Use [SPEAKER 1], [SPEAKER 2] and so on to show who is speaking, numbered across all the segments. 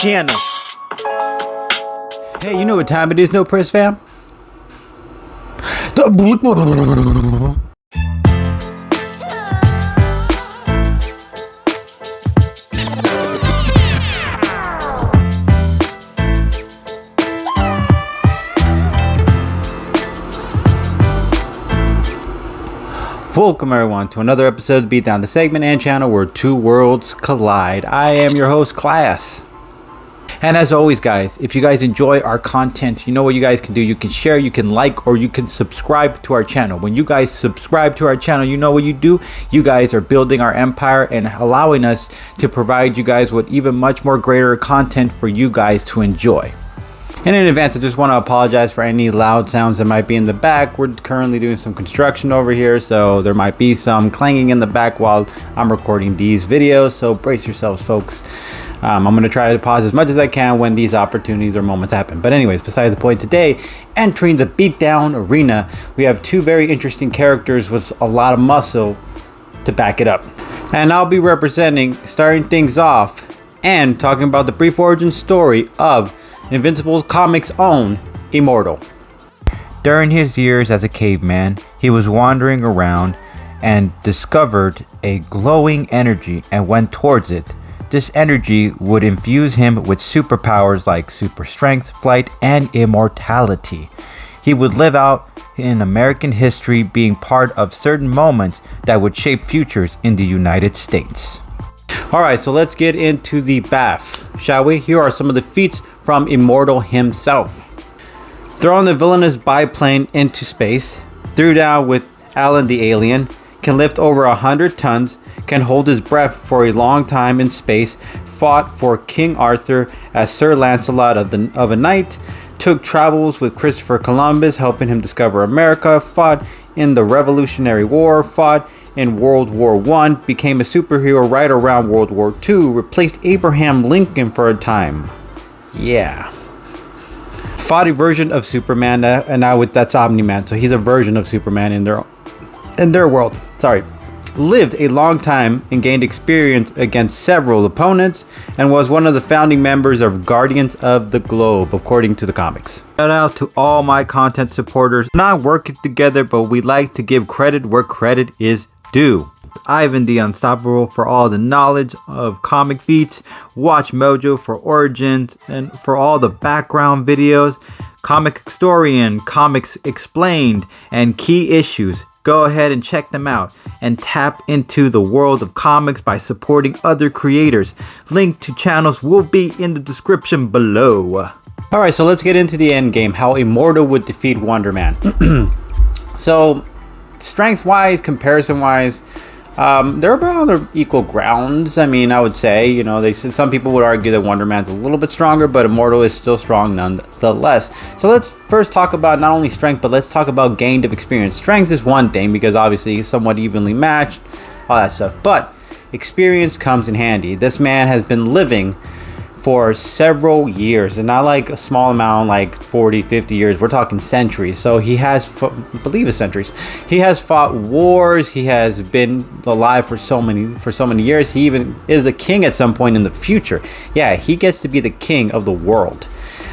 [SPEAKER 1] channel.
[SPEAKER 2] Hey, you know what time it is, No Press fam? Welcome everyone to another episode of Beatdown, the segment and channel where two worlds collide. I am your host, Class. And as always, guys, if you guys enjoy our content, you know what you guys can do. You can share, you can like, or you can subscribe to our channel. When you guys subscribe to our channel, you know what you do? You guys are building our empire and allowing us to provide you guys with even much more greater content for you guys to enjoy. And in advance, I just want to apologize for any loud sounds that might be in the back. We're currently doing some construction over here, so there might be some clanging in the back while I'm recording these videos. So brace yourselves, folks. I'm going to try to pause as much as I can when these opportunities or moments happen. But anyways, besides the point, today, entering the beatdown arena, we have two very interesting characters with a lot of muscle to back it up. And I'll be representing, starting things off, and talking about the brief origin story of Invincible Comics' own Immortal. During his years as a caveman, he was wandering around and discovered a glowing energy and went towards it. This energy would infuse him with superpowers like super strength, flight, and immortality. He would live out in American history, being part of certain moments that would shape futures in the United States. Alright, so let's get into the bath, shall we? Here are some of the feats from Immortal himself. Throwing the villainous biplane into space, threw down with Alan the alien, can lift over 100 tons, can hold his breath for a long time in space, fought for King Arthur as Sir Lancelot of a knight, took travels with Christopher Columbus, helping him discover America, fought in the Revolutionary War, fought in World War I, became a superhero right around World War II, replaced Abraham Lincoln for a time. Yeah. Fought a version of Superman, and now that's Omni-Man, so he's a version of Superman in their world. Sorry. Lived a long time and gained experience against several opponents, and was one of the founding members of Guardians of the Globe, according to the comics. Shout out to all my content supporters. Not working together, but we like to give credit where credit is due. Ivan the Unstoppable for all the knowledge of comic feats, Watch Mojo for origins and for all the background videos, Comic Historian, Comics Explained, and key issues. Go ahead and check them out and tap into the world of comics by supporting other creators. Link to channels will be in the description below. Alright, so let's get into the end game, how Immortal would defeat Wonder Man. So, strength-wise, comparison-wise, they're about on their equal grounds. I mean, I would say, you know, some people would argue that Wonder Man's a little bit stronger, but Immortal is still strong nonetheless. So let's first talk about not only strength, but let's talk about gained of experience. Strength is one thing because obviously he's somewhat evenly matched, all that stuff. But experience comes in handy. This man has been living for several years, and not like a small amount, like 40, 50 years. We're talking centuries. So he has, I believe it's centuries. He has fought wars. He has been alive for so many years. He even is a king at some point in the future. Yeah, he gets to be the king of the world.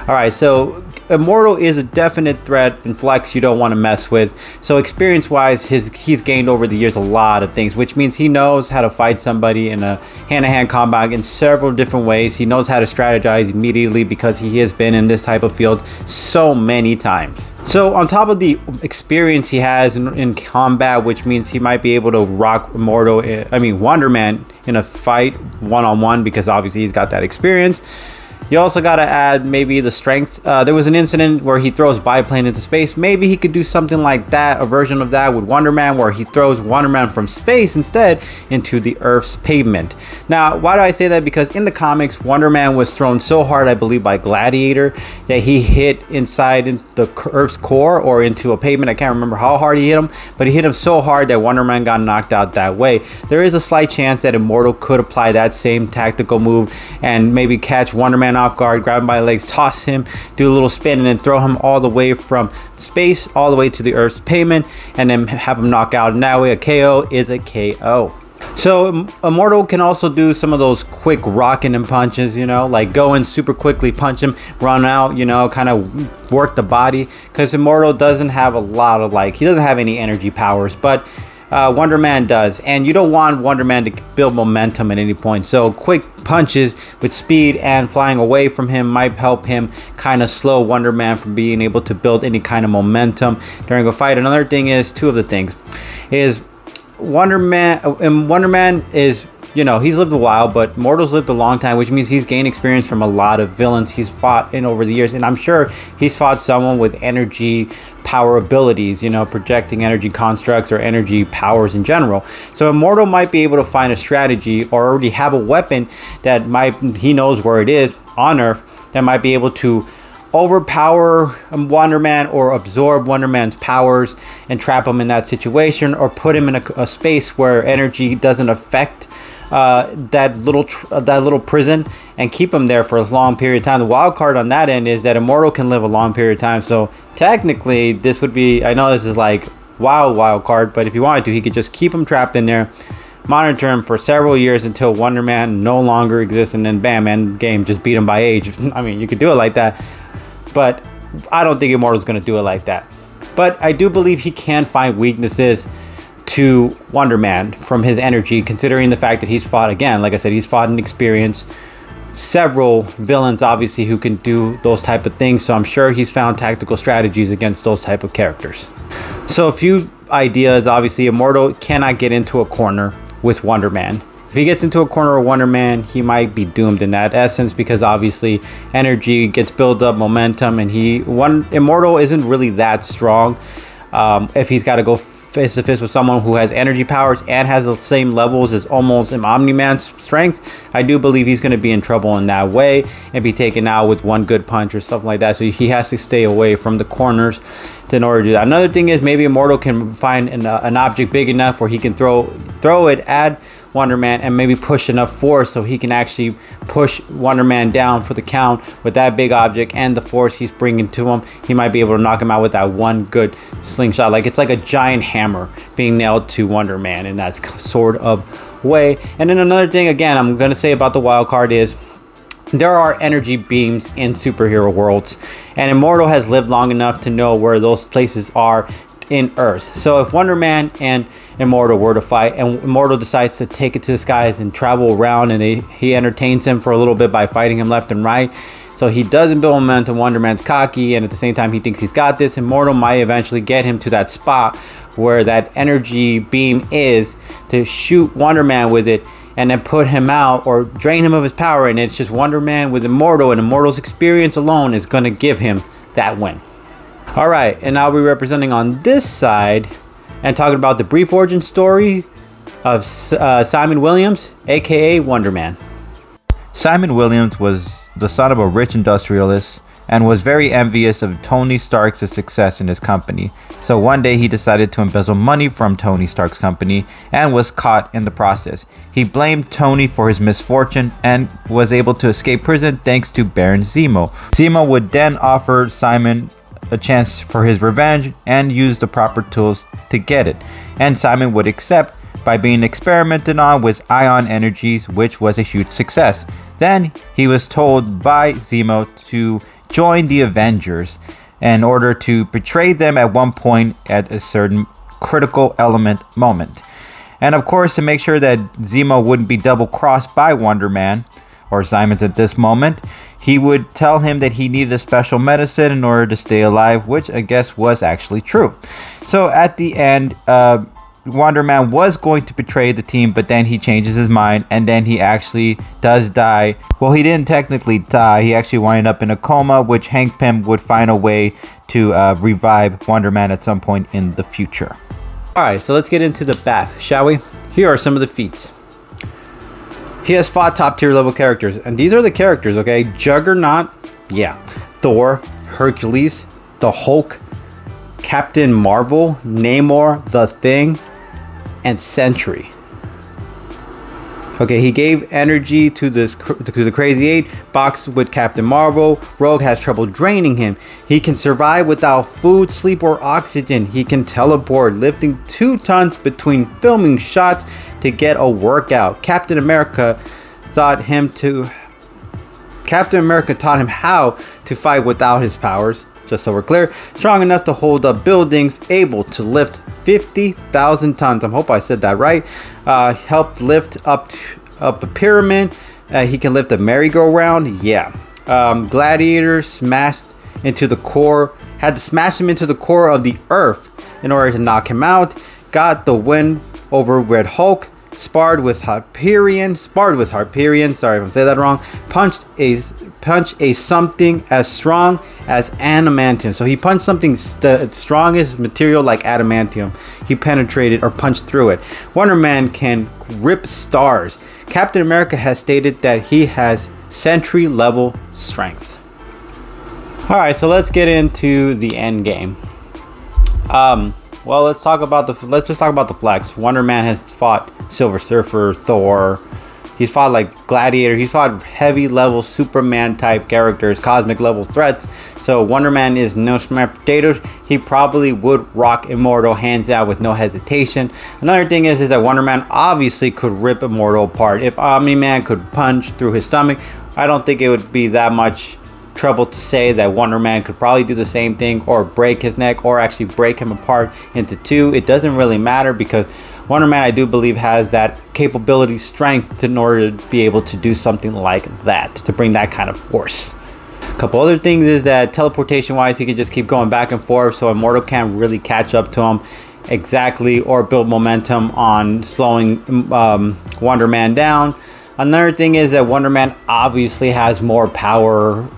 [SPEAKER 2] All right, so Immortal is a definite threat and flex you don't want to mess with. So experience-wise, he's gained over the years a lot of things, which means he knows how to fight somebody in a hand-to-hand combat in several different ways. He knows how to strategize immediately because he has been in this type of field so many times. So on top of the experience he has in combat, which means he might be able to rock Wonder Man in a fight one-on-one because obviously he's got that experience. You also got to add maybe the strength. There was an incident where he throws biplane into space. Maybe he could do something like that, a version of that with Wonder Man, where he throws Wonder Man from space instead into the Earth's pavement. Now, why do I say that? Because in the comics, Wonder Man was thrown so hard, I believe, by Gladiator that he hit inside the Earth's core or into a pavement. I can't remember how hard he hit him, but he hit him so hard that Wonder Man got knocked out that way. There is a slight chance that Immortal could apply that same tactical move and maybe catch Wonder Man off guard, grab him by the legs, toss him, do a little spin, and then throw him all the way from space all the way to the Earth's pavement, and then have him knock out. And that way a KO is a KO. So Immortal can also do some of those quick rocking and punches, like go in super quickly, punch him, run out, kind of work the body. Because Immortal doesn't have a lot of he doesn't have any energy powers, but Wonder Man does. And you don't want Wonder Man to build momentum at any point. So quick punches with speed and flying away from him might help him kind of slow Wonder Man from being able to build any kind of momentum during a fight. Another thing is, two of the things is Wonder Man is, he's lived a while, but Mortal's lived a long time, which means he's gained experience from a lot of villains he's fought in over the years. And I'm sure he's fought someone with energy power abilities, projecting energy constructs or energy powers in general. So Immortal might be able to find a strategy or already have a weapon that he knows where it is on Earth that might be able to overpower Wonder Man or absorb Wonder Man's powers and trap him in that situation, or put him in a space where energy doesn't affect that little prison, and keep him there for a long period of time. The wild card on that end is that Immortal can live a long period of time. So technically this would be, I know this is like wild card, but if he wanted to, he could just keep him trapped in there, monitor him for several years until Wonder Man no longer exists, and then bam, end game, just beat him by age. I mean, you could do it like that, but I don't think Immortal's going to do it like that. But I do believe he can find weaknesses to Wonder Man from his energy, considering the fact that he's fought, again, like I said, he's fought and experienced several villains, obviously, who can do those type of things. So I'm sure he's found tactical strategies against those type of characters. So a few ideas. Obviously, Immortal cannot get into a corner with Wonder Man. If he gets into a corner of Wonder Man, he might be doomed in that essence, because obviously energy gets built up, momentum, and Immortal isn't really that strong. If he's got to go face to face with someone who has energy powers and has the same levels as almost an Omni-Man's strength, I do believe he's going to be in trouble in that way and be taken out with one good punch or something like that. So he has to stay away from the corners in order to do that. Another thing is, maybe Immortal can find an object big enough where he can throw it at Wonder Man and maybe push enough force so he can actually push Wonder Man down for the count with that big object and the force he's bringing to him. He might be able to knock him out with that one good slingshot. It's like a giant hammer being nailed to Wonder Man in that sort of way. And then another thing, again, I'm going to say about the wild card is, there are energy beams in superhero worlds, and Immortal has lived long enough to know where those places are in Earth. So if Wonder Man and Immortal were to fight, and Immortal decides to take it to the skies and travel around, and he entertains him for a little bit by fighting him left and right, so he doesn't build momentum, Wonder Man's cocky, and at the same time he thinks he's got this, Immortal might eventually get him to that spot where that energy beam is, to shoot Wonder Man with it and then put him out or drain him of his power, and it's just Wonder Man with Immortal, and Immortal's experience alone is going to give him that win. All right, and I'll be representing on this side and talking about the brief origin story of Simon Williams, aka Wonder Man.
[SPEAKER 1] Simon Williams was the son of a rich industrialist and was very envious of Tony Stark's success in his company. So one day he decided to embezzle money from Tony Stark's company and was caught in the process. He blamed Tony for his misfortune and was able to escape prison thanks to Baron Zemo. Zemo would then offer Simon a chance for his revenge and use the proper tools to get it. And Simon would accept by being experimented on with ion energies, which was a huge success. Then he was told by Zemo to join the Avengers in order to betray them at one point at a certain critical element moment. And of course, to make sure that Zemo wouldn't be double crossed by Wonder Man or Simon's at this moment, he would tell him that he needed a special medicine in order to stay alive, which I guess was actually true. So at the end, Wonder Man was going to betray the team, but then he changes his mind, and then he actually does die. Well, he didn't technically die. He actually wound up in a coma, which Hank Pym would find a way to revive Wonder Man at some point in the future.
[SPEAKER 2] Alright, so let's get into the bath, shall we? Here are some of the feats. He has fought top tier level characters, and these are the characters, okay? Juggernaut, yeah. Thor, Hercules, the Hulk, Captain Marvel, Namor, The Thing, and Sentry. Okay, he gave energy to the Crazy Eight, boxed with Captain Marvel. Rogue has trouble draining him. He can survive without food, sleep, or oxygen. He can teleport, lifting 2 tons between filming shots to get a workout. Captain America taught him how to fight without his powers. Just so we're clear, strong enough to hold up buildings, able to lift 50,000 tons. I hope I said that right. Helped lift up a pyramid. He can lift a merry-go-round. Yeah. Gladiator smashed into the core. Had to smash him into the core of the earth in order to knock him out. Got the win over Red Hulk. Sparred with Hyperion. Sorry if I say that wrong. Punched a something as strong as adamantium. So he punched something the strongest material like adamantium. He penetrated or punched through it. Wonder Man can rip stars. Captain America has stated that he has Sentry level strength. All right, so let's get into the end game. Well, let's just talk about the flex. Wonder Man has fought Silver Surfer, Thor. He's fought like Gladiator. He's fought heavy level Superman type characters, cosmic level threats. So Wonder Man is no smart potatoes. He probably would rock Immortal hands out with no hesitation. Another thing is that Wonder Man obviously could rip Immortal apart. If Omni-Man could punch through his stomach, I don't think it would be that much trouble to say that Wonder Man could probably do the same thing or break his neck or actually break him apart into 2. It doesn't really matter because Wonder Man, I do believe, has that capability, strength in order to be able to do something like that, to bring that kind of force. A couple other things is that teleportation wise, he can just keep going back and forth, so Immortal can't really catch up to him exactly or build momentum on slowing Wonder Man down. Another thing is that Wonder Man obviously has more power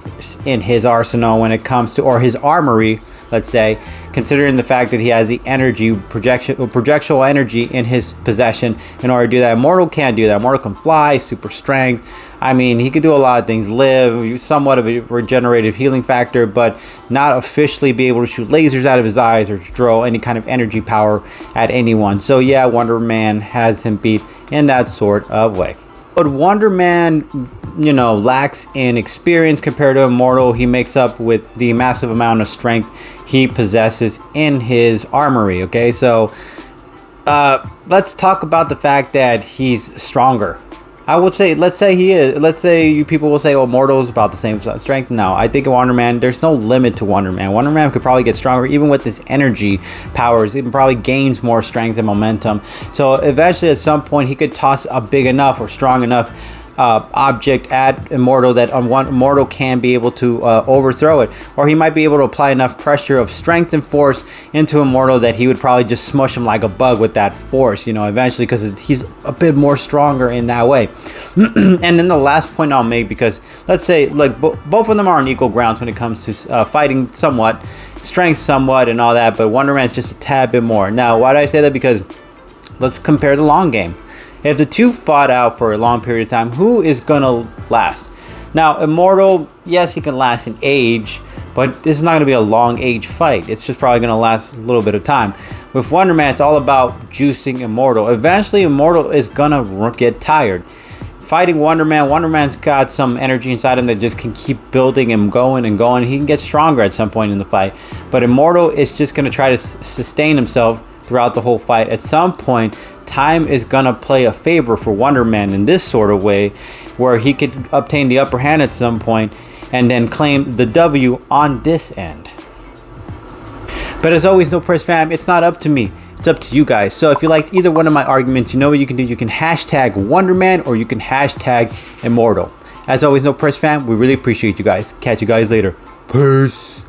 [SPEAKER 2] in his arsenal when it comes to, or his armory, let's say, considering the fact that he has the energy, projectile energy in his possession in order to do that. Immortal can't do that. Immortal can fly, super strength. I mean, he could do a lot of things, live, somewhat of a regenerative healing factor, but not officially be able to shoot lasers out of his eyes or throw any kind of energy power at anyone. So yeah, Wonder Man has him beat in that sort of way. But Wonder Man, lacks in experience compared to Immortal. He makes up with the massive amount of strength he possesses in his armory. Okay, so let's talk about the fact that he's stronger. I would say, let's say he is. Let's say you people will say, "Oh, Immortal is about the same strength." No, I think Wonder Man, there's no limit to Wonder Man. Wonder Man could probably get stronger even with his energy powers. He probably gains more strength and momentum. So eventually, at some point, he could toss a big enough or strong enough object at Immortal that Immortal can be able to overthrow it, or he might be able to apply enough pressure of strength and force into Immortal that he would probably just smush him like a bug with that force, eventually, because he's a bit more stronger in that way. And then the last point I'll make, because let's say like both of them are on equal grounds when it comes to fighting somewhat, strength somewhat and all that, but Wonder Man's just a tad bit more. Now, why do I say that? Because let's compare the long game. If the two fought out for a long period of time, who is gonna last? Now, Immortal, yes, he can last in age, but this is not gonna be a long age fight. It's just probably gonna last a little bit of time. With Wonder Man, it's all about juicing Immortal. Eventually, Immortal is gonna get tired. Fighting Wonder Man, Wonder Man's got some energy inside him that just can keep building and going and going. He can get stronger at some point in the fight. But Immortal is just gonna try to sustain himself throughout the whole fight. At some point, time is gonna play a favor for Wonder Man in this sort of way, where he could obtain the upper hand at some point and then claim the W on this end. But as always, No Press fam, it's not up to me, it's up to you guys. So if you liked either one of my arguments, you know what you can do. You can hashtag Wonder Man or you can hashtag Immortal. As always, No Press fam, we really appreciate you guys. Catch you guys later. Peace.